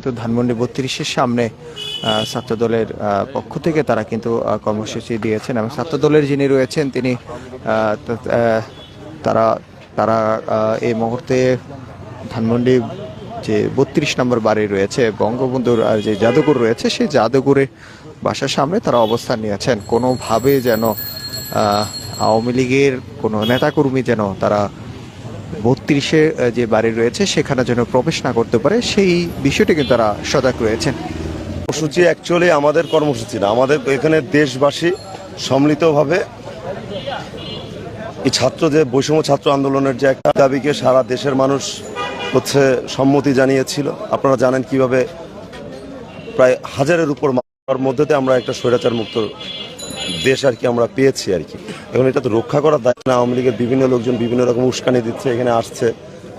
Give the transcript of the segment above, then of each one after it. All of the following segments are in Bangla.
তো ধানমন্ডি ৩২-এর সামনে ছাত্রদলের পক্ষ থেকে তারা কিন্তু কর্মসূচি দিয়েছেন এবং ছাত্রদলের যিনি রয়েছেন তিনি তারা তারা এই মুহূর্তে ধানমন্ডি যে ৩২ নম্বর বাড়ি রয়েছে বঙ্গবন্ধুর যে জাদুঘর রয়েছে সেই জাদুঘরের বাসার সামনে তারা অবস্থান নিয়েছেন। কোনোভাবে যেন আওয়ামী লীগের কোনো নেতাকর্মী যেন তারা ৩২-এ যে বাড়ি রয়েছে সেখানে যেন প্রবেশ না করতে পারে সেই বিষয়টি কিন্তু তারা সজাগ রয়েছেন। কর্মসূচি অ্যাকচুয়ালি আমাদের কর্মসূচি না, আমাদের এখানে দেশবাসী সম্মিলিতভাবে এই যে বৈষম্য ছাত্র আন্দোলনের যে একটা দাবিকে সারা দেশের মানুষ সম্মতি জানিয়েছিল। আপনারা জানেন কিভাবে প্রায় হাজারের উপর মধ্যে আমরা একটা স্বৈরাচার মুক্ত দেশ আমরা পেয়েছি এখন এটা তো রক্ষা করার দায়িত্ব না। আওয়ামী লীগের বিভিন্ন লোকজন বিভিন্ন রকম উস্কানি দিচ্ছে, এখানে আসছে,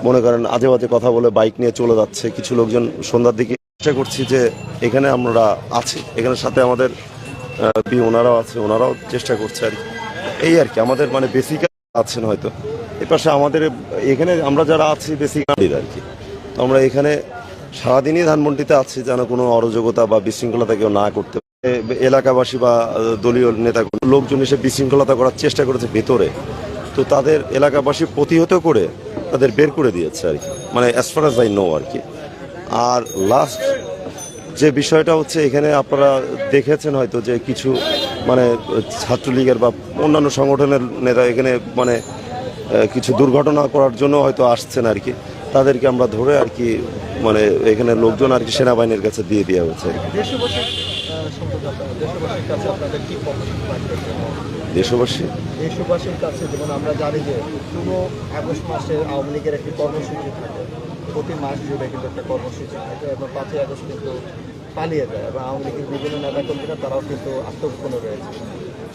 মনে করেন আজে বাজে কথা বলে বাইক নিয়ে চলে যাচ্ছে। কিছু লোকজন সন্ধ্যার দিকে চেষ্টা করছি যে এখানে আমরা আছি, এখানে সাথে আমাদের ওনারাও আছে, ওনারাও চেষ্টা করছে এই আমাদের মানে বেসিক আছেন হয়তো এ পাশে আমাদের এখানে আমরা যারা আছি বেসিক তো আমরা এখানে সারাদিনই ধানমন্ডিতে আছি যেন কোনো অরাজকতা বা বিশৃঙ্খলতা কেউ না করতে। এলাকাবাসী বা দলীয় নেতা লোকজন এসে বিশৃঙ্খলতা করার চেষ্টা করেছে ভেতরে, তো তাদের এলাকাবাসী প্রতিহত করে তাদের বের করে দিয়েছে মানে as far as I know আর লাস্ট যে বিষয়টা হচ্ছে এখানে আপনারা দেখেছেন হয়তো যে কিছু মানে ছাত্রলীগের বা অন্যান্য সংগঠনের নেতা এখানে মানে কিছু দুর্ঘটনা করার জন্য হয়তো আসছেন তাদেরকে আমরা ধরে মানে এখানে লোকজন সেনাবাহিনীর কাছে দিয়ে দেওয়া হয়েছে। দেশবাসীর কাছে যেমন আমরা জানি যে পুরো আগস্ট মাসে আওয়ামী লীগের একটি কর্মসূচি থাকে, প্রতি মাস জুড়ে কিন্তু একটা কর্মসূচি থাকে এবং 5ই আগস্ট কিন্তু পালিয়ে যায় এবং আওয়ামী লীগের বিভিন্ন নেতাকর্মীরা তারাও কিন্তু আত্মগোপনে রয়েছে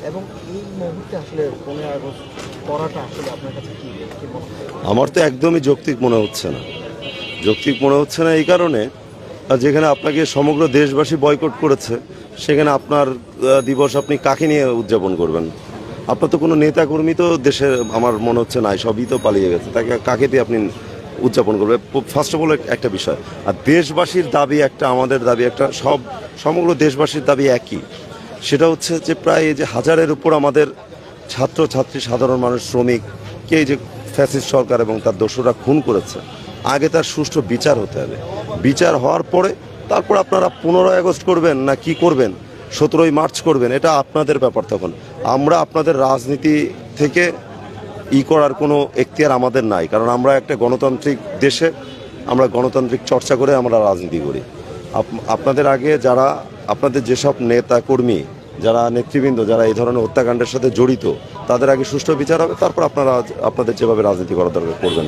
এবং এই মুহূর্তে আসলে 15 আগস্ট করাটা আসলে আপনার কাছে কি মনে হয়? আমার তো একদমই যৌক্তিক মনে হচ্ছে না এই কারণে যেখানে আপনাকে সমগ্র দেশবাসী বয়কট করেছে সেখানে আপনার দিবস আপনি কাকে নিয়ে উদযাপন করবেন? আপনার তো কোনো নেতাকর্মী তো দেশে আমার মনে হচ্ছে নাই, সবই তো পালিয়ে গেছে, তাকে কাকে দিয়ে আপনি উদযাপন করবেন? ফার্স্ট অফ অল একটা বিষয়। আর দেশবাসীর দাবি একটা, আমাদের দাবি একটা, সমগ্র দেশবাসীর দাবি একই, সেটা হচ্ছে যে প্রায় এই যে হাজারের উপর আমাদের ছাত্রছাত্রী, সাধারণ মানুষ, শ্রমিককে এই যে ফ্যাসিস্ট সরকার এবং তার দোসররা খুন করেছে, আগে তার সুষ্ঠু বিচার হতে হবে। বিচার হওয়ার পরে তারপর আপনারা 15 আগস্ট করবেন না কি করবেন, 17ই মার্চ করবেন, এটা আপনাদের ব্যাপার। তখন আমরা আপনাদের রাজনীতি থেকে করার কোনো এখতিয়ার আমাদের নাই, কারণ আমরা একটা গণতান্ত্রিক দেশে আমরা গণতান্ত্রিক চর্চা করে আমরা রাজনীতি করি। আপনাদের আগে যারা আপনাদের যেসব নেতা কর্মী, যারা নেতৃবৃন্দ, যারা এই ধরনের হত্যাকাণ্ডের সাথে জড়িত, তাদের আগে সুষ্ঠু বিচার হবে, তারপর আপনারা আপনাদের যেভাবে রাজনীতি করার দরকার করবেন।